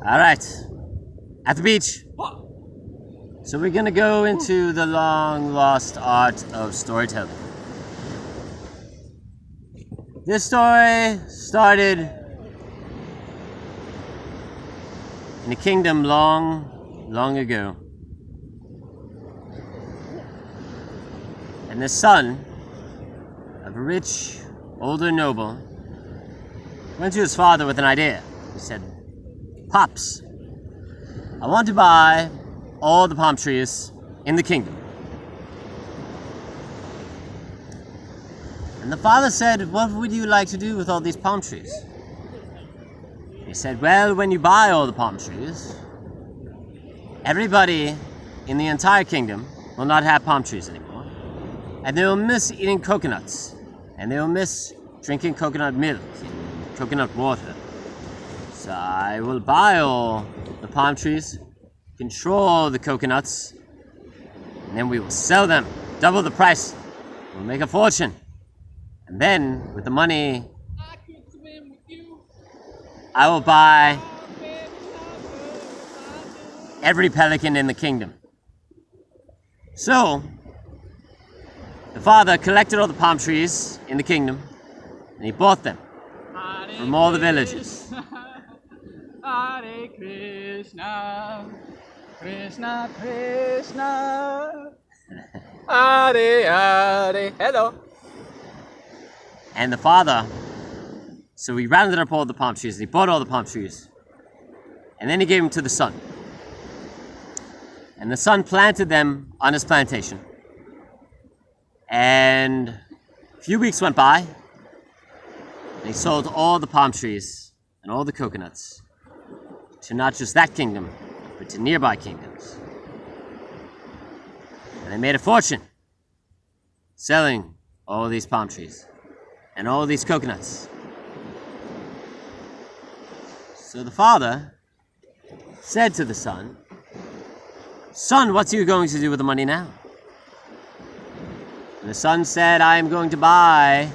All right, at the beach. So we're gonna go into the long lost art of storytelling. This story started in a kingdom long, long ago. And the son of a rich, older noble went to his father with an idea. He said, "Pops, I want to buy all the palm trees in the kingdom." And the father said, "What would you like to do with all these palm trees?" He said, "Well, when you buy all the palm trees, everybody in the entire kingdom will not have palm trees anymore. And they will miss eating coconuts. And they will miss drinking coconut milk and coconut water. So I will buy all the palm trees, control the coconuts, and then we will sell them, double the price. We'll make a fortune. And then, with the money, I will buy every pelican in the kingdom." So, the father collected all the palm trees in the kingdom, and he bought them from all the villages. Hare Krishna, Krishna Krishna, Hare Hare. Hello. And the father, so he rounded up all the palm trees, and he bought all the palm trees, and then he gave them to the son. And the son planted them on his plantation. And a few weeks went by, and he sold all the palm trees and all the coconuts to not just that kingdom, but to nearby kingdoms. And they made a fortune selling all these palm trees and all these coconuts. So the father said to the son, "Son, what are you going to do with the money now?" And the son said, "I am going to buy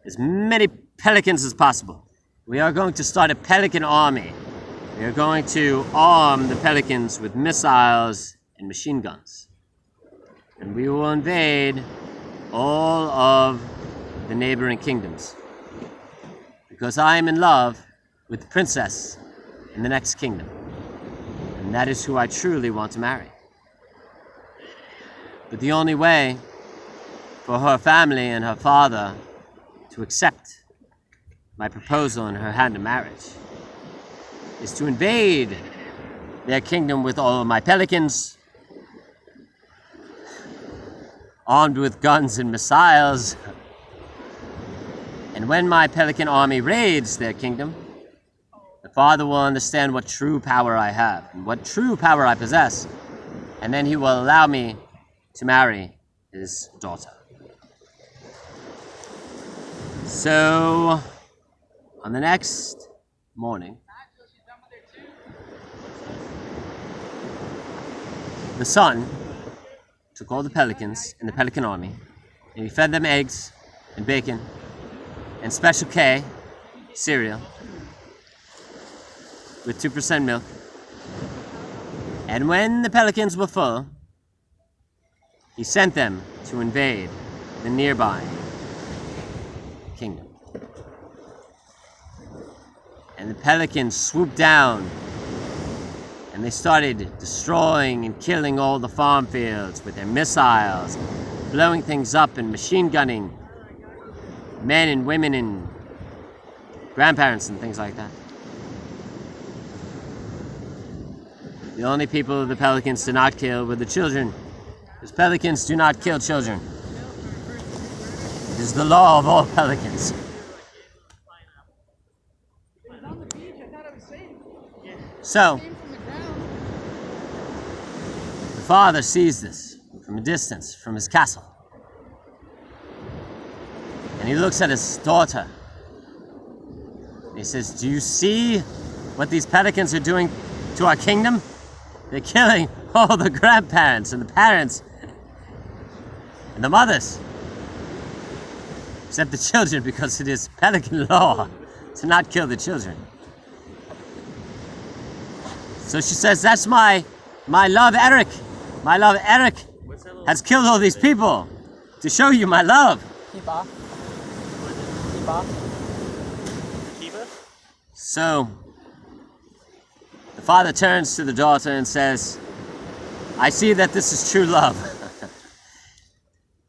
as many pelicans as possible. We are going to start a pelican army. We are going to arm the pelicans with missiles and machine guns. And we will invade all of the neighboring kingdoms. Because I am in love with the princess in the next kingdom. And that is who I truly want to marry. But the only way for her family and her father to accept my proposal and her hand in marriage is to invade their kingdom with all of my pelicans, armed with guns and missiles. And when my pelican army raids their kingdom, the father will understand what true power I have and what true power I possess, and then he will allow me to marry his daughter." So, on the next morning, the son took all the pelicans in the pelican army, and he fed them eggs and bacon and Special K cereal with 2% milk. And when the pelicans were full, he sent them to invade the nearby kingdom. And the pelicans swooped down, and they started destroying and killing all the farm fields with their missiles, blowing things up and machine gunning men and women and grandparents and things like that. The only people the pelicans did not kill were the children, because pelicans do not kill children. It is the law of all pelicans. So, the father sees this from a distance, from his castle. And he looks at his daughter. And he says, "Do you see what these pelicans are doing to our kingdom? They're killing all the grandparents and the parents and the mothers. Except the children, because it is pelican law to not kill the children." So she says, that's my love, Eric. My love, Eric, has killed all these people to show you my love. Keep off. Keep off. Kiva? So the father turns to the daughter and says, I see that this is true love.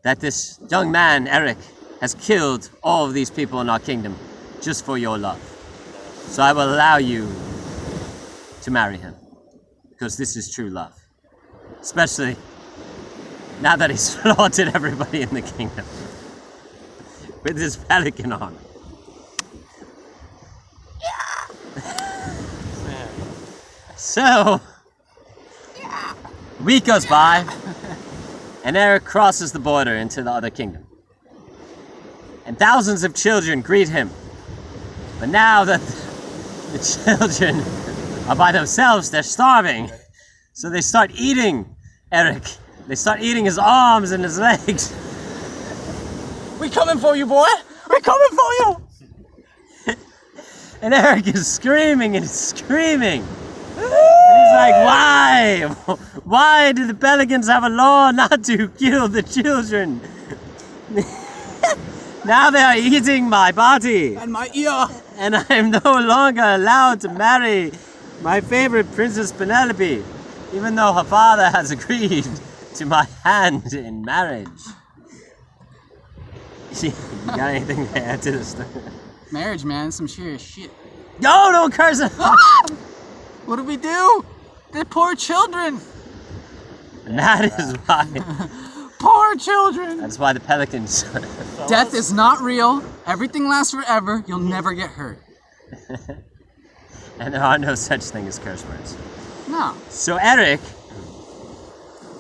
That this young man, Eric, has killed all of these people in our kingdom just for your love. So I will allow you to marry him because this is true love. Especially now that he's slaughtered everybody in the kingdom with his pelican army. So, a week goes by, and Eric crosses the border into the other kingdom. And thousands of children greet him. But now that the children are by themselves, they're starving. So they start eating Eric. They start eating his arms and his legs. We coming for you, boy. We coming for you. And Eric is screaming and screaming. And he's like, why? Why do the Pelicans have a law not to kill the children? Now they are eating my body. And my ear. And I am no longer allowed to marry my favorite Princess Penelope, even though her father has agreed to my hand in marriage. You got anything to add to this story? Marriage, man, some serious shit. No, don't curse him! What do we do? They're poor children. And that is why. Poor children. That's why the Pelicans. Death is not real. Everything lasts forever. You'll never get hurt. And there are no such thing as curse words. No. So Eric,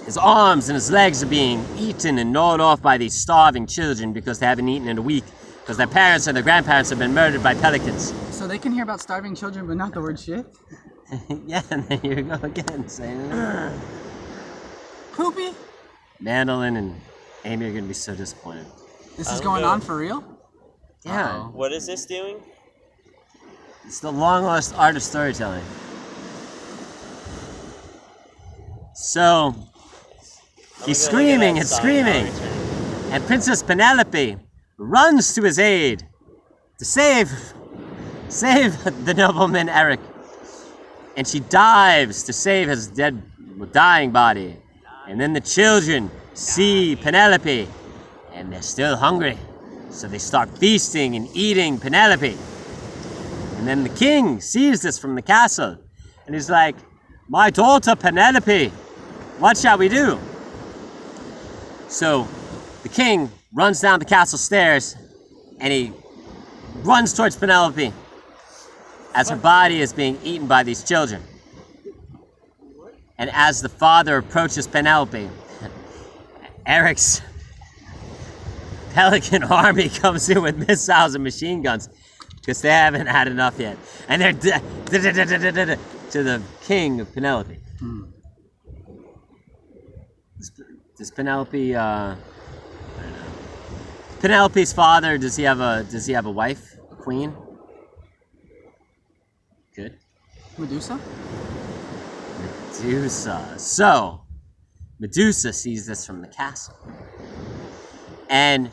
his arms and his legs are being eaten and gnawed off by these starving children because they haven't eaten in a week, because their parents and their grandparents have been murdered by pelicans. So they can hear about starving children, but not the word shit? Yeah, and there you go again, saying it. Poopy? Mandolin and Amy are going to be so disappointed. This is going on for real? Yeah. Uh-oh. What is this doing? It's the long lost art of storytelling. So, he's screaming and screaming, and Princess Penelope runs to his aid to save the nobleman Eric. And she dives to save his dying body. And then the children see Penelope, and they're still hungry. So they start feasting and eating Penelope. And then the king sees this from the castle, and he's like, my daughter Penelope, what shall we do? So the king runs down the castle stairs, and he runs towards Penelope as her body is being eaten by these children. And as the father approaches Penelope, Eric's Pelican army comes in with missiles and machine guns because they haven't had enough yet. And they're to the king of Penelope. Does Penelope, I don't know. Penelope's father, does he have a wife, a queen? Good. Medusa? Medusa. So, Medusa sees this from the castle. And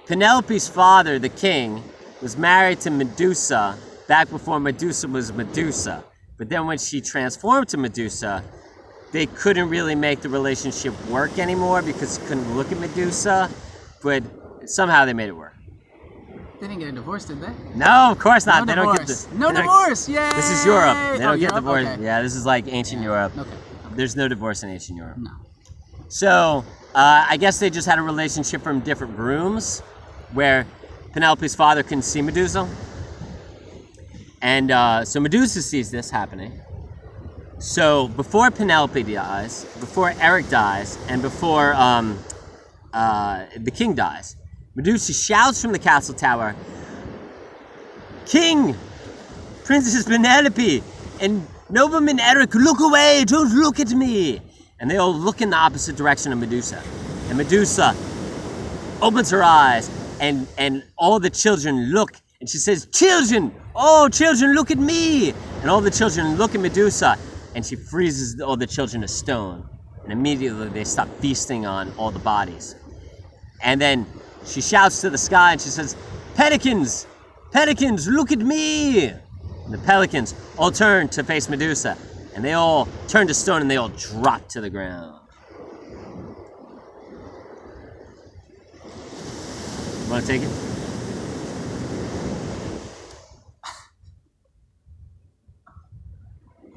Penelope's father, the king, was married to Medusa back before Medusa was Medusa. But then when she transformed to Medusa, they couldn't really make the relationship work anymore because he couldn't look at Medusa, but somehow they made it work. They didn't get a divorce, did they? No, of course not. No They don't divorce. get No divorce! Yay! This is Europe. They don't get Europe? divorced. Okay. Yeah, this is like ancient Europe. Okay. There's no divorce in ancient Europe. No. So, I guess they just had a relationship from different rooms where Penelope's father couldn't see Medusa. And so Medusa sees this happening. So before Penelope dies, before Eric dies, and before the king dies, Medusa shouts from the castle tower, King, Princess Penelope, and Nobleman Eric, look away, don't look at me. And they all look in the opposite direction of Medusa. And Medusa opens her eyes, and all the children look, and she says, children, oh children, look at me. And all the children look at Medusa, and she freezes all the children to stone. And immediately they stop feasting on all the bodies. And then she shouts to the sky and she says, "Pelicans! Pelicans, look at me!" And the pelicans all turn to face Medusa. And they all turn to stone and they all drop to the ground. You want to take it?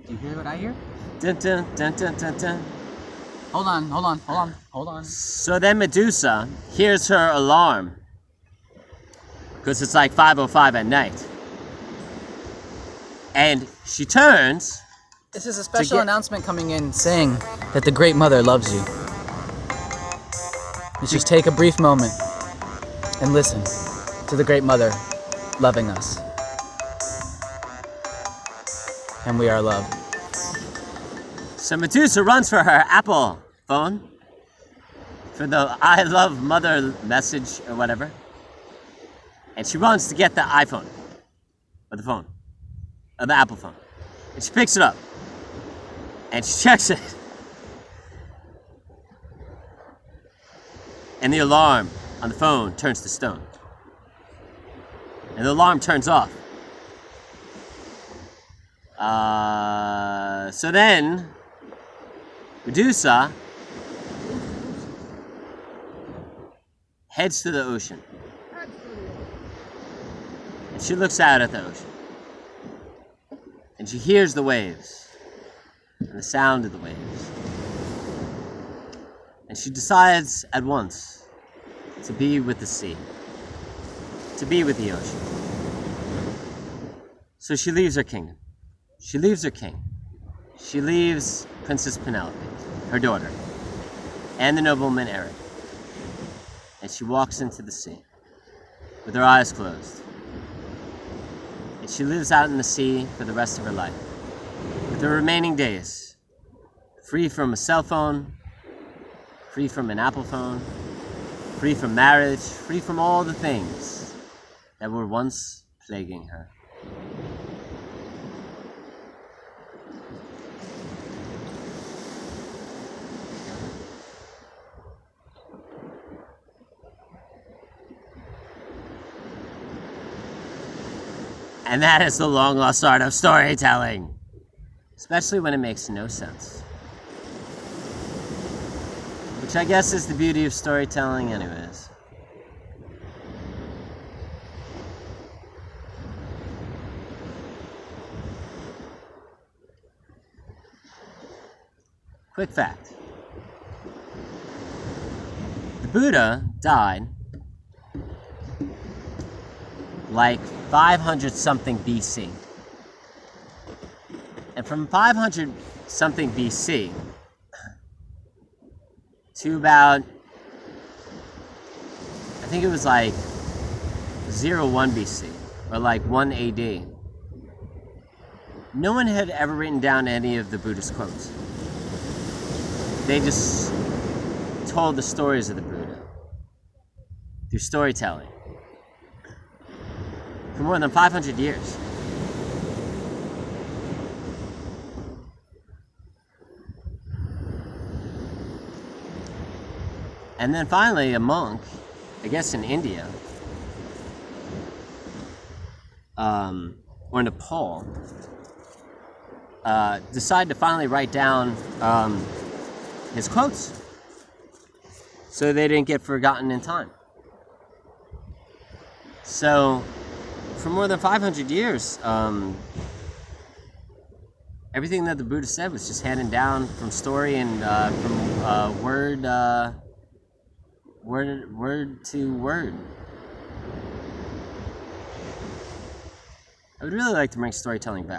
Do you hear what I hear? Dun, dun, dun, dun, dun, dun. Hold on. So then Medusa hears her alarm, because it's like 5:05 at night. And she turns. This is a special announcement coming in saying that the Great Mother loves you. Let's just take a brief moment and listen to the Great Mother loving us. And we are loved. So Medusa runs for her Apple phone, for the "I love mother" message or whatever. And she runs to get the iPhone, or the phone, or the Apple phone. And she picks it up. And she checks it. And the alarm on the phone turns to stone. And the alarm turns off. So then, Medusa heads to the ocean. And she looks out at the ocean. And she hears the waves. And the sound of the waves. And she decides at once to be with the sea, to be with the ocean. So she leaves her kingdom. She leaves her king. She leaves Princess Penelope, her daughter, and the nobleman Eric. And she walks into the sea with her eyes closed. And she lives out in the sea for the rest of her life. With the remaining days, free from a cell phone, free from an Apple phone, free from marriage, free from all the things that were once plaguing her. And that is the long lost art of storytelling. Especially when it makes no sense. Which I guess is the beauty of storytelling anyways. Quick fact. The Buddha died like 500 something BC. And from 500 something BC to about, I think it was like 01 BC or like 1 AD, no one had ever written down any of the Buddhist quotes. They just told the stories of the Buddha through storytelling for more than 500 years. And then finally, a monk, I guess in India, or Nepal, decided to finally write down his quotes so they didn't get forgotten in time. So, for more than 500 years, everything that the Buddha said was just handed down from story and from word to word. I would really like to bring storytelling back.